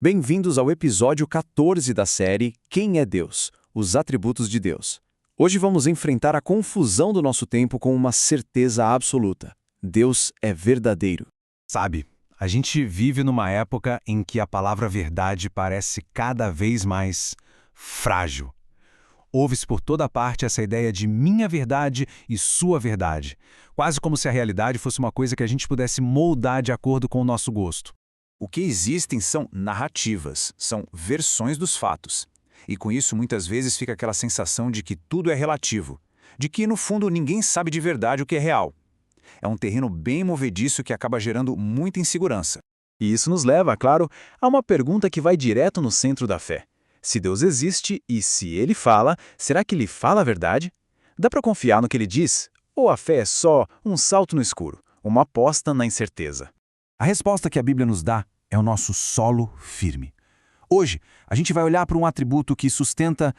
Bem-vindos ao episódio 14 da série Quem é Deus? Os atributos de Deus. Hoje vamos enfrentar a confusão do nosso tempo com uma certeza absoluta. Deus é verdadeiro. Sabe, a gente vive numa época em que a palavra verdade parece cada vez mais frágil. Ouve-se por toda parte essa ideia de minha verdade e sua verdade, quase como se a realidade fosse uma coisa que a gente pudesse moldar de acordo com o nosso gosto. O que existem são narrativas, são versões dos fatos. E com isso muitas vezes fica aquela sensação de que tudo é relativo, de que no fundo ninguém sabe de verdade o que é real. É um terreno bem movediço que acaba gerando muita insegurança. E isso nos leva, claro, a uma pergunta que vai direto no centro da fé. Se Deus existe e se Ele fala, será que Ele fala a verdade? Dá para confiar no que Ele diz? Ou a fé é só um salto no escuro, uma aposta na incerteza? A resposta que a Bíblia nos dá é o nosso solo firme. Hoje, a gente vai olhar para um atributo que sustenta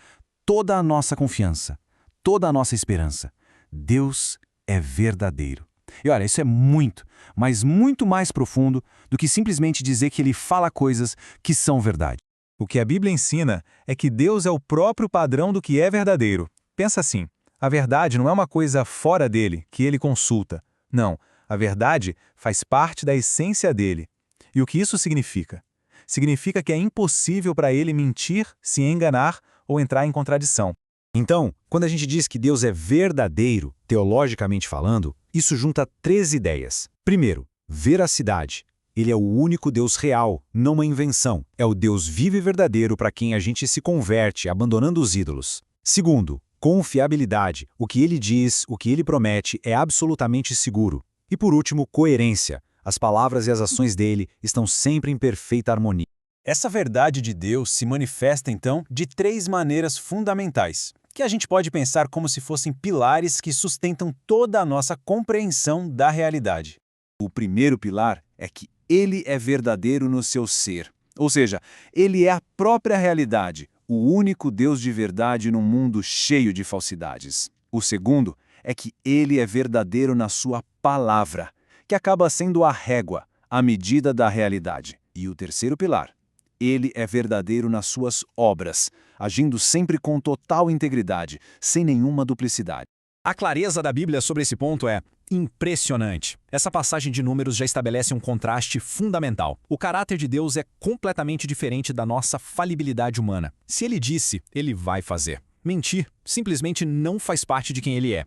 toda a nossa confiança, toda a nossa esperança. Deus é verdadeiro. E olha, isso é muito, mas muito mais profundo do que simplesmente dizer que Ele fala coisas que são verdade. O que a Bíblia ensina é que Deus é o próprio padrão do que é verdadeiro. Pensa assim, a verdade não é uma coisa fora dele, que ele consulta. Não, a verdade faz parte da essência dele. E o que isso significa? Significa que é impossível para ele mentir, se enganar ou entrar em contradição. Então, quando a gente diz que Deus é verdadeiro, teologicamente falando, isso junta três ideias. Primeiro, veracidade. Ele é o único Deus real, não uma invenção. É o Deus vivo e verdadeiro para quem a gente se converte, abandonando os ídolos. Segundo, confiabilidade. O que ele diz, o que ele promete é absolutamente seguro. E por último, coerência. As palavras e as ações dele estão sempre em perfeita harmonia. Essa verdade de Deus se manifesta, então, de três maneiras fundamentais, que a gente pode pensar como se fossem pilares que sustentam toda a nossa compreensão da realidade. O primeiro pilar é que Ele é verdadeiro no seu ser. Ou seja, Ele é a própria realidade, o único Deus de verdade num mundo cheio de falsidades. O segundo é que Ele é verdadeiro na sua palavra, que acaba sendo a régua, a medida da realidade. E o terceiro pilar, Ele é verdadeiro nas suas obras, agindo sempre com total integridade, sem nenhuma duplicidade. A clareza da Bíblia sobre esse ponto é impressionante. Essa passagem de Números já estabelece um contraste fundamental. O caráter de Deus é completamente diferente da nossa falibilidade humana. Se Ele disse, Ele vai fazer. Mentir simplesmente não faz parte de quem Ele é.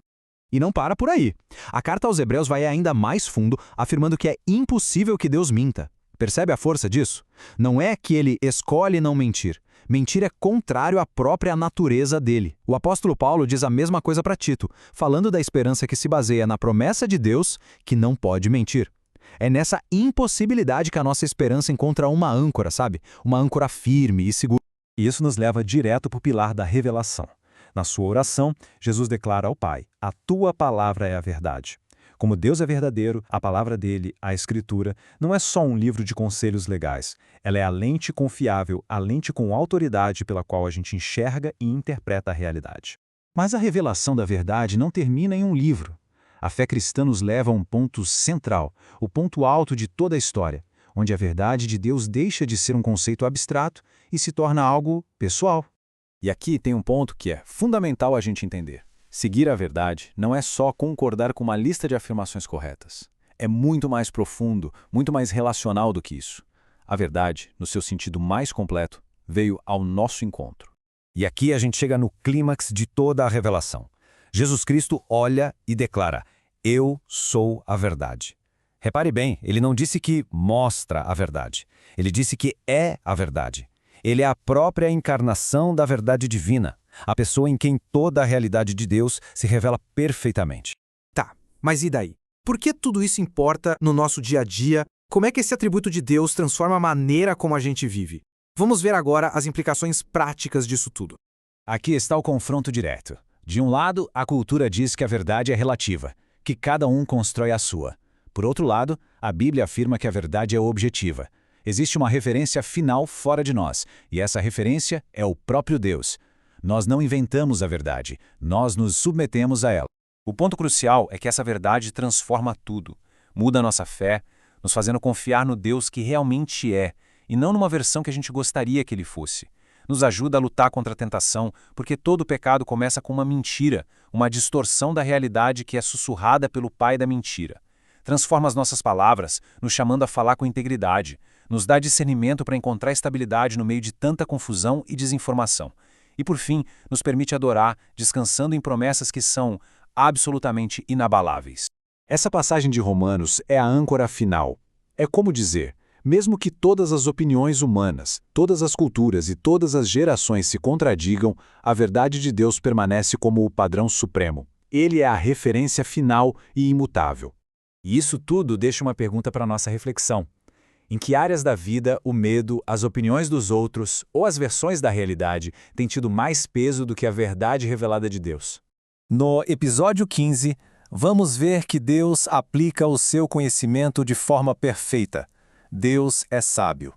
E não para por aí. A carta aos Hebreus vai ainda mais fundo, afirmando que é impossível que Deus minta. Percebe a força disso? Não é que ele escolhe não mentir. Mentir é contrário à própria natureza dele. O apóstolo Paulo diz a mesma coisa para Tito, falando da esperança que se baseia na promessa de Deus, que não pode mentir. É nessa impossibilidade que a nossa esperança encontra uma âncora, sabe? Uma âncora firme e segura. E isso nos leva direto para o pilar da revelação. Na sua oração, Jesus declara ao Pai, a tua palavra é a verdade. Como Deus é verdadeiro, a palavra dele, a Escritura, não é só um livro de conselhos legais. Ela é a lente confiável, a lente com autoridade pela qual a gente enxerga e interpreta a realidade. Mas a revelação da verdade não termina em um livro. A fé cristã nos leva a um ponto central, o ponto alto de toda a história, onde a verdade de Deus deixa de ser um conceito abstrato e se torna algo pessoal. E aqui tem um ponto que é fundamental a gente entender. Seguir a verdade não é só concordar com uma lista de afirmações corretas. É muito mais profundo, muito mais relacional do que isso. A verdade, no seu sentido mais completo, veio ao nosso encontro. E aqui a gente chega no clímax de toda a revelação. Jesus Cristo olha e declara, eu sou a verdade. Repare bem, ele não disse que mostra a verdade. Ele disse que é a verdade. Ele é a própria encarnação da verdade divina, a pessoa em quem toda a realidade de Deus se revela perfeitamente. Tá, mas e daí? Por que tudo isso importa no nosso dia a dia? Como é que esse atributo de Deus transforma a maneira como a gente vive? Vamos ver agora as implicações práticas disso tudo. Aqui está o confronto direto. De um lado, a cultura diz que a verdade é relativa, que cada um constrói a sua. Por outro lado, a Bíblia afirma que a verdade é objetiva. Existe uma referência final fora de nós, e essa referência é o próprio Deus. Nós não inventamos a verdade, nós nos submetemos a ela. O ponto crucial é que essa verdade transforma tudo, muda a nossa fé, nos fazendo confiar no Deus que realmente é, e não numa versão que a gente gostaria que ele fosse. Nos ajuda a lutar contra a tentação, porque todo pecado começa com uma mentira, uma distorção da realidade que é sussurrada pelo pai da mentira. Transforma as nossas palavras, nos chamando a falar com integridade, nos dá discernimento para encontrar estabilidade no meio de tanta confusão e desinformação. E, por fim, nos permite adorar, descansando em promessas que são absolutamente inabaláveis. Essa passagem de Romanos é a âncora final. É como dizer, mesmo que todas as opiniões humanas, todas as culturas e todas as gerações se contradigam, a verdade de Deus permanece como o padrão supremo. Ele é a referência final e imutável. E isso tudo deixa uma pergunta para nossa reflexão. Em que áreas da vida o medo, as opiniões dos outros ou as versões da realidade têm tido mais peso do que a verdade revelada de Deus? No episódio 15, vamos ver que Deus aplica o seu conhecimento de forma perfeita. Deus é sábio.